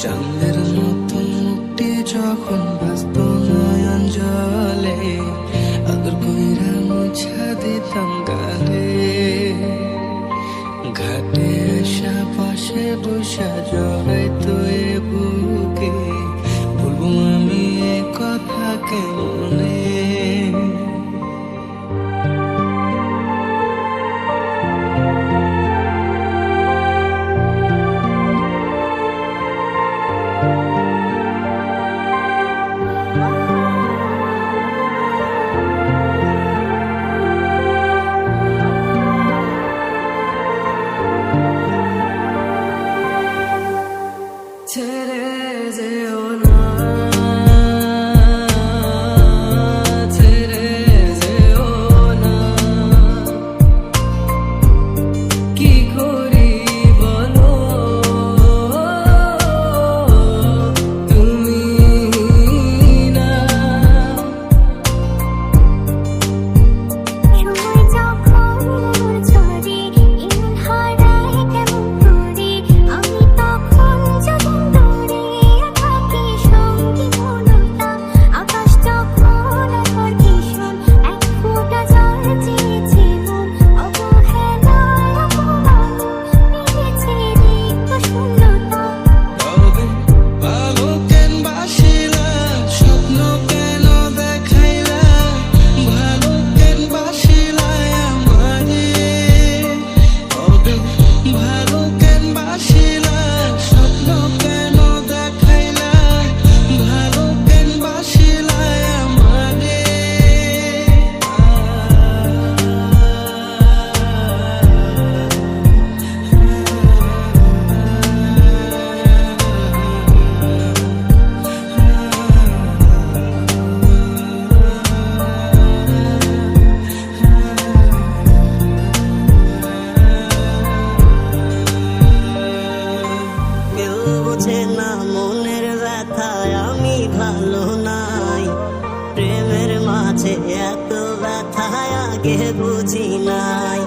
চাঁদের মতো মুক্তি যখন বাঁচত নয়ন জলে, আদর কইরা মুছা দিতাম গালে। ঘাটে আসা পাশে বসা জড়াইতো এ বুকে, বলবো আমি এ কথা কেমনে। ছেড়ে যেও না, ছেড়ে যেও না, কি করি বলো তুমি না। সময় যখন ছড়ে এমন হারায় কেমন করে, আমি তখন যখন দূরে থাকি সঙ্গী মনটা। আকাশ যখন আকার ভীষণ এক ফোঁটা জল চেয়েছে মন, অবহেলায় অপমান মিলেছে রিক্ত শূন্যতা। ভালো কেন বাসিলা, স্বপ্ন কেন দেখাইলা, ভালো কেন বাসিলা আমারে। ভালো কেন বাসিলা, স্বপ্ন কেন দেখাইলা, ভালো কেন বাসিলা আমারে। কেউ বোঝে না মনের ব্যথায় আমি ভালো নাই, প্রেমের মাঝে এত ব্যথায় আগে বুঝি নাই।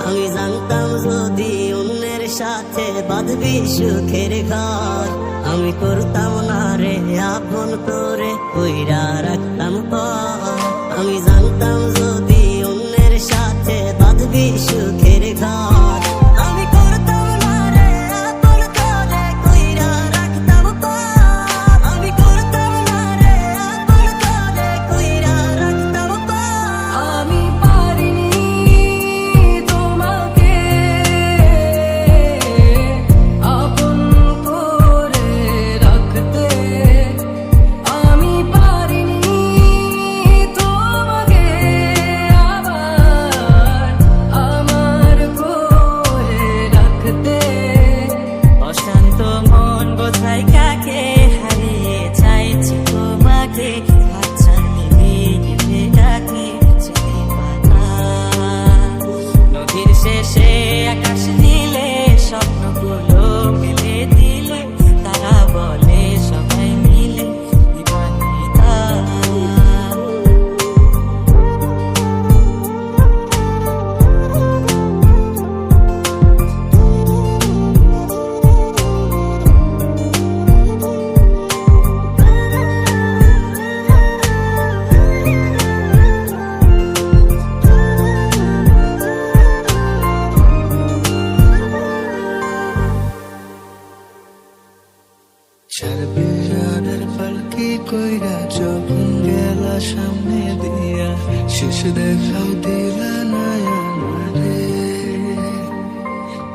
আমি জানতাম যদি অন্যের সাথে বাঁধবি সুখের ঘর, আমি করতাম না রে আপন করে কইরা রাখতাম পর। আমি জানতাম যদি অন্যের সাথে বাঁধবি সুখের ঘর, আমি করতাম না রে আপন করে কইরা রাখতাম পর। আমি করতাম না রে আপন করে কইরা রাখতাম পর। আমি পারিনি তোমাকে আপন করে রাখতে, আমি পারিনি তোমাকে আবার আমার করে রাখতে। অশান্ত মন বোঝাই কাকে, হারিয়ে চাইছি তোমাকে, আচ্ছা নিভে ডাকি নদীর শেষে আকাশ নীলে স্বপ্নগুলো মেলে দিলে, তারা বলে সবাই মিলে দিবানিতা। চারবিরানের পালকি কইরা যখন গেলা সামনে দিয়া, শেষ দেখাও দিলা না আমারে।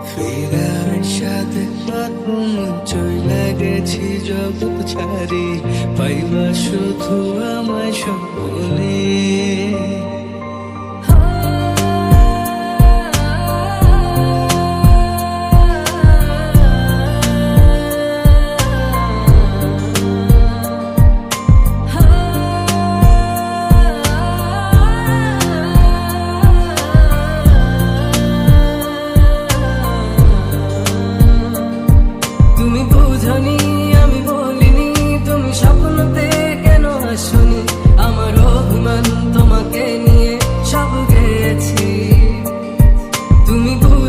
ফিরার সাথে পাতুম চইলা গেছি জগৎ ছাড়ি, পাইবা শুধু আমায় স্বপ্নে। তুমি ভুল